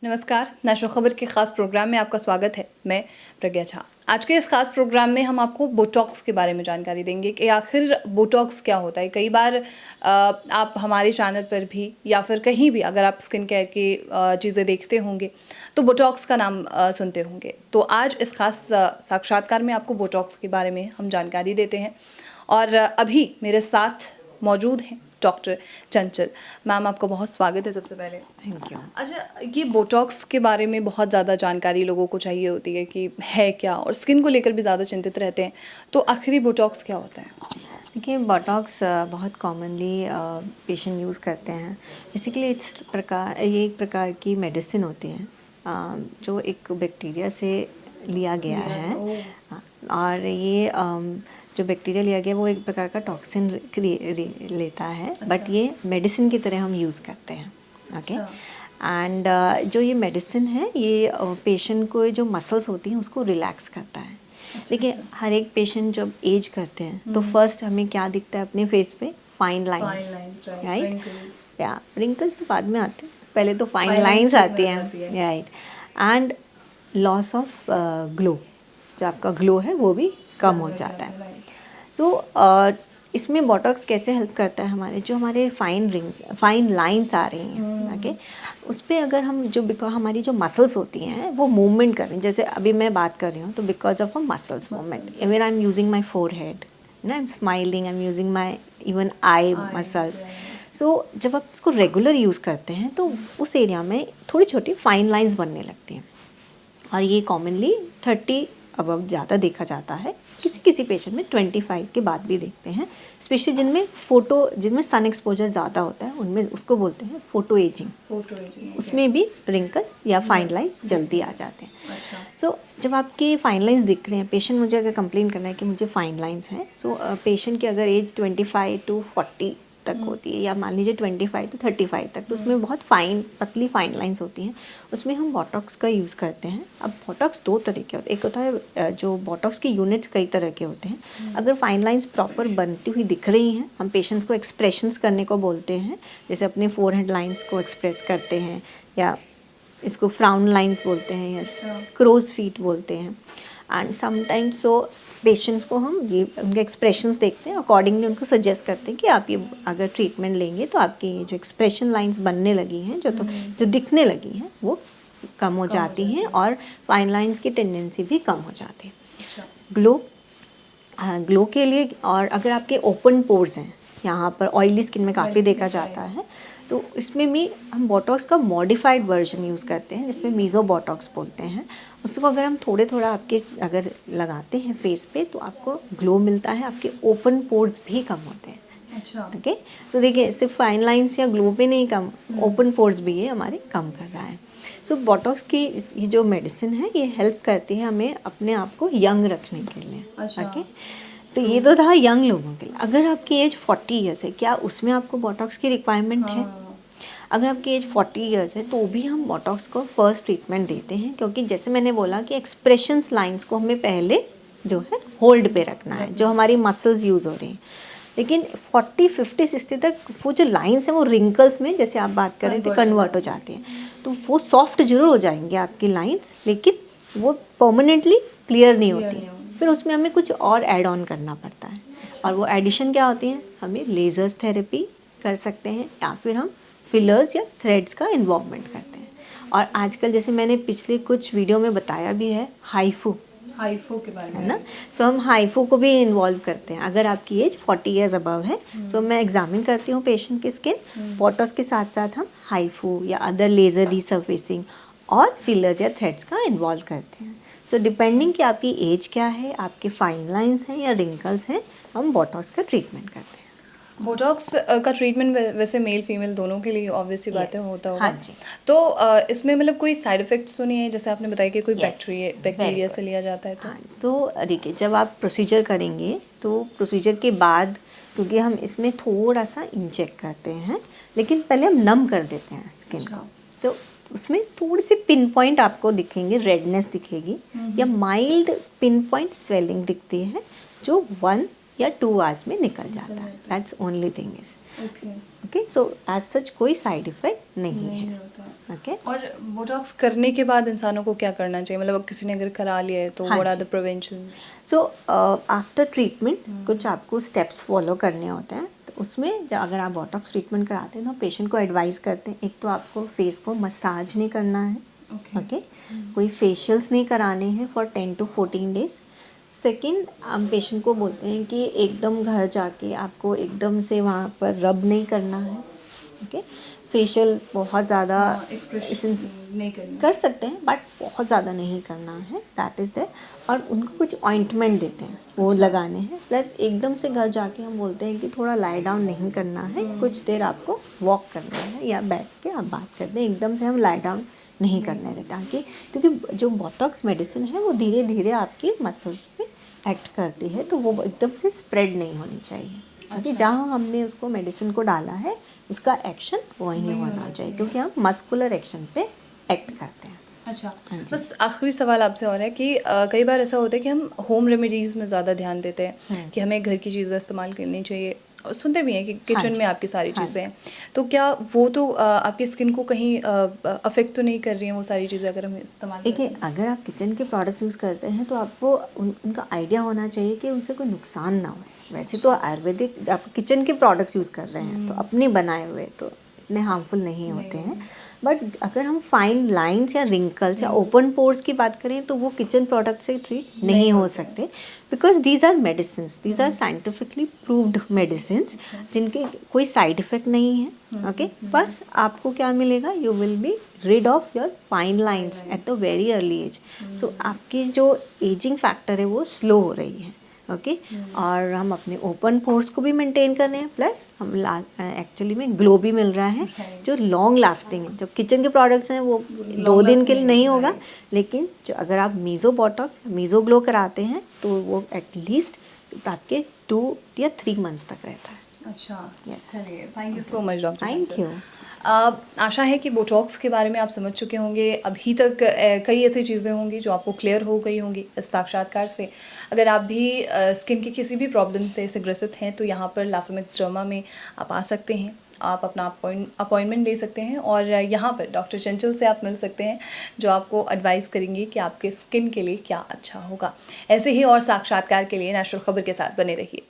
नमस्कार, नेशनल खबर के खास प्रोग्राम में आपका स्वागत है। मैं प्रज्ञा झा। आज के इस खास प्रोग्राम में हम आपको बोटॉक्स के बारे में जानकारी देंगे कि आखिर बोटॉक्स क्या होता है। कई बार आप हमारे चैनल पर भी या फिर कहीं भी अगर आप स्किन केयर की चीज़ें देखते होंगे तो बोटॉक्स का नाम सुनते होंगे। तो आज इस खास साक्षात्कार में आपको बोटॉक्स के बारे में हम जानकारी देते हैं और अभी मेरे साथ मौजूद हैं डॉक्टर चंचल मैम। आपका बहुत स्वागत है सबसे पहले। Thank you. अच्छा, ये बोटॉक्स के बारे में बहुत ज़्यादा जानकारी लोगों को चाहिए होती है कि है क्या, और स्किन को लेकर भी ज़्यादा चिंतित रहते हैं। तो आखिरी बोटॉक्स क्या होता है? देखिए, बोटॉक्स बहुत कॉमनली पेशेंट यूज़ करते हैं। बेसिकली ये एक प्रकार की मेडिसिन होती है जो एक बैक्टीरिया से लिया गया है। और ये जो बैक्टीरिया लिया गया वो एक प्रकार का टॉक्सिन लेता है। बट ये मेडिसिन की तरह हम यूज़ करते हैं। ओके। एंड जो ये मेडिसिन है ये पेशेंट को जो मसल्स होती हैं उसको रिलैक्स करता है। देखिए, हर एक पेशेंट जब एज करते हैं तो फर्स्ट हमें क्या दिखता है अपने फेस पे? Fine lines, right? या रिंकल्स तो बाद में आते हैं, पहले तो फाइन लाइंस आती हैं, right? And loss of glow, जो आपका ग्लो है वो भी कम हो जाता है। तो इसमें बोटॉक्स कैसे हेल्प करता है? हमारे फाइन लाइंस आ रही हैं, ओके, उस पर अगर हम हमारी जो मसल्स होती हैं वो मूवमेंट कर रही हैं। जैसे अभी मैं बात कर रही हूँ तो because of a muscles movement, even I am using my forehead, I am smiling, I am using my even eye muscles. So जब आप इसको रेगुलर यूज़ करते हैं तो उस एरिया में थोड़ी छोटी फाइन लाइंस बनने लगती हैं। और ये कॉमनली 30 अबव ज़्यादा देखा जाता है। किसी पेशेंट में 25 के बाद भी देखते हैं, स्पेशली जिनमें सन एक्सपोजर ज़्यादा होता है उनमें, उसको बोलते हैं फोटो एजिंग। उसमें भी रिंकल्स या फाइन लाइंस जल्दी आ जाते हैं। सो जब आपके फाइन लाइंस दिख रहे हैं, पेशेंट मुझे अगर कंप्लेन करना है कि मुझे फाइन लाइंस हैं, सो पेशेंट की अगर एज 25 to 40 तक होती है, या मान लीजिए 25 to 35 तक, तो उसमें बहुत पतली फाइन लाइंस होती हैं, उसमें हम बोटॉक्स का यूज़ करते हैं। अब बोटॉक्स दो तरह के होते हैं। एक होता है जो बोटॉक्स के यूनिट्स कई तरह के होते हैं। अगर फाइन लाइंस प्रॉपर बनती हुई दिख रही हैं, हम पेशेंट्स को एक्सप्रेशंस करने को बोलते हैं, जैसे अपने फोरहेड लाइंस को एक्सप्रेस करते हैं, या इसको फ्राउन लाइंस बोलते हैं, या क्रोज फीट बोलते हैं। एंड समटाइम्स सो पेशेंट्स को हम ये उनके एक्सप्रेशंस देखते हैं, अकॉर्डिंगली उनको सजेस्ट करते हैं कि आप ये अगर ट्रीटमेंट लेंगे तो आपकी ये जो एक्सप्रेशन लाइंस बनने लगी हैं, जो दिखने लगी हैं, वो कम हो जाती हैं, और फाइन लाइंस की टेंडेंसी भी कम हो जाती है। ग्लो के लिए, और अगर आपके ओपन पोर्स हैं, यहाँ पर ऑयली स्किन में काफ़ी देखा जाता है, तो इसमें भी हम बोटॉक्स का मॉडिफाइड वर्जन यूज़ करते हैं, जिसमें मीज़ो बोटॉक्स बोलते हैं। उसको अगर हम थोड़ा आपके अगर लगाते हैं फेस पे तो आपको ग्लो मिलता है, आपके ओपन पोर्स भी कम होते हैं। अच्छा, ओके। सो देखिए, सिर्फ फाइन लाइंस या ग्लो पे नहीं कम, ओपन पोर्स भी ये हमारे कम कर रहा है। सो बोटॉक्स की ये जो मेडिसिन है ये हेल्प करती है हमें अपने आप को यंग रखने के लिए। ओके। तो ये तो था यंग लोगों के लिए। अगर आपकी एज 40 ईयर्स है, क्या उसमें आपको बोटॉक्स की रिक्वायरमेंट है? अगर आपकी एज 40 ईयर्स है तो भी हम बोटॉक्स को फर्स्ट ट्रीटमेंट देते हैं, क्योंकि जैसे मैंने बोला कि एक्सप्रेशंस लाइंस को हमें पहले जो है होल्ड पे रखना है, जो हमारी मसल्स यूज़ हो रही हैं। लेकिन 40, 50, 60 तक वो जो लाइंस हैं वो रिंकल्स में, जैसे आप बात कर रहे थे, कन्वर्ट हो जाती हैं। तो वो सॉफ्ट जरूर हो जाएंगे आपकी लाइंस, लेकिन वो परमानेंटली क्लियर नहीं होती। फिर उसमें हमें कुछ और ऐड ऑन करना पड़ता है। और वो एडिशन क्या होती हैं? हमें लेजर्स थेरेपी कर सकते हैं, या फिर हम फिलर्स या थ्रेड्स का इन्वॉल्वमेंट करते हैं। और आजकल जैसे मैंने पिछले कुछ वीडियो में बताया भी है, हाइफू के बारे में, है ना। सो हम हाइफू को भी इन्वॉल्व करते हैं। अगर आपकी एज 40 ईयर्स अबव है, सो मैं एग्जामिन करती हूँ पेशेंट की स्किन, बोटॉक्स के साथ साथ हम हाइफू या अदर लेज़र रीसर्फेसिंग और फिलर्स या थ्रेड्स का इन्वॉल्व करते हैं। सो डिपेंडिंग कि आपकी एज क्या है, आपके फाइन लाइंस हैं या रिंकल्स हैं, हम बोटॉक्स का ट्रीटमेंट करते हैं। बोटॉक्स का ट्रीटमेंट वैसे मेल फीमेल दोनों के लिए ऑब्वियसली बातें होता होगा। हाँ जी। तो इसमें मतलब कोई साइड इफेक्ट्स तो नहीं है, जैसे आपने बताया कि कोई बैक्टीरिया से लिया जाता है? हाँ, तो देखिए, जब आप प्रोसीजर करेंगे तो प्रोसीजर के बाद, क्योंकि हम इसमें थोड़ा सा इंजेक्ट करते हैं, लेकिन पहले हम नम कर देते हैं स्किन को, तो उसमें थोड़ी सी पिन पॉइंट आपको दिखेंगे, रेडनेस दिखेगी, या माइल्ड पिन पॉइंट स्वेलिंग दिखती है, जो 1 या 2 आवर्स में निकल जाता है। That's only thing is okay. So as such कोई साइड इफेक्ट नहीं है। ओके। और बोटॉक्स करने के बाद इंसानों को क्या करना चाहिए, मतलब किसी ने अगर करा लिया है तो हाँ what R G. The prevention? So after treatment कुछ आपको स्टेप्स फॉलो करने होते हैं। तो उसमें अगर आप बोटॉक्स ट्रीटमेंट कराते हैं तो पेशेंट को एडवाइस करते हैं, एक तो आपको फेस को मसाज नहीं करना है, ओके। कोई फेशियल्स नहीं कराने हैं फॉर 10 to 14 डेज। सेकेंड, हम पेशेंट को बोलते हैं कि एकदम घर जाके आपको एकदम से वहाँ पर रब नहीं करना है, ओके। फेशियल बहुत ज़्यादा एक्सप्रेशन नहीं करना। कर सकते हैं बट बहुत ज़्यादा नहीं करना है, दैट इज़ दैट। और उनको कुछ ऑइंटमेंट देते हैं, वो लगाने हैं। प्लस एकदम से घर जाके हम बोलते हैं कि थोड़ा लाई डाउन नहीं करना है, कुछ देर आपको वॉक करना है या बैठ के आप बात करते हैं। एकदम से हम लाई डाउन नहीं करने देते, ताकि क्योंकि जो बोटॉक्स मेडिसिन है वो धीरे धीरे आपकी मसल्स पे एक्ट करती है, तो वो एकदम से स्प्रेड नहीं होनी चाहिए। क्योंकि जहाँ हमने उसको मेडिसिन को डाला है उसका एक्शन वहीं होना चाहिए, क्योंकि हम मस्कुलर एक्शन पे एक्ट करते हैं। अच्छा, हाँ जी। बस आखिरी सवाल आपसे और है कि कई बार ऐसा होता है कि हम होम रेमेडीज़ में ज़्यादा ध्यान देते हैं कि हमें घर की चीज़ें इस्तेमाल करनी चाहिए, और सुनते भी हैं कि किचन जी। में आपकी सारी हाँ चीज़ें हैं। तो क्या वो तो आपकी स्किन को कहीं अफेक्ट तो नहीं कर रही हैं वो सारी चीज़ें अगर हम इस्तेमाल करते देखिए, हैं? अगर आप किचन के प्रोडक्ट्स यूज़ करते हैं तो आपको उनका आइडिया होना चाहिए कि उनसे कोई नुकसान ना हो। वैसे तो आयुर्वेदिक आप किचन के प्रोडक्ट्स यूज़ कर रहे हैं तो अपने बनाए हुए तो इतने हार्मफुल नहीं होते हैं। बट अगर हम फाइन लाइंस या रिंकल्स या ओपन पोर्स की बात करें तो वो किचन प्रोडक्ट से ट्रीट नहीं हो सकते, because these are medicines, these are scientifically proved medicines जिनके कोई साइड इफ़ेक्ट नहीं है, ओके। बस आपको क्या मिलेगा, you will be rid of your fine lines at the very early age. So आपकी जो एजिंग फैक्टर है वो स्लो हो रही है, ओके। और हम अपने ओपन पोर्स को भी मेंटेन कर रहे हैं, प्लस हम एक्चुअली में ग्लो भी मिल रहा है जो लॉन्ग लास्टिंग है। जो किचन के प्रोडक्ट्स हैं वो 2 दिन के लिए नहीं होगा, लेकिन जो अगर आप मीज़ो बोटॉक्स मीज़ो ग्लो कराते हैं तो वो एटलीस्ट आपके 2 या 3 मंथ्स तक रहता है। अच्छा, Yes. चलिए, thank you so much doctor. Thank you. आशा है कि बोटॉक्स के बारे में आप समझ चुके होंगे। अभी तक कई ऐसी चीज़ें होंगी जो आपको क्लियर हो गई होंगी इस साक्षात्कार से। अगर आप भी स्किन की किसी भी प्रॉब्लम से ग्रसित हैं तो यहाँ पर लाफोमिक्स डर्मा में आप आ सकते हैं। आप अपना अपॉइंटमेंट ले सकते हैं और यहाँ पर डॉक्टर चंचल से आप मिल सकते हैं, जो आपको एडवाइस करेंगे कि आपके स्किन के लिए क्या अच्छा होगा। ऐसे ही और साक्षात्कार के लिए नेशनल खबर के साथ बने रहिए।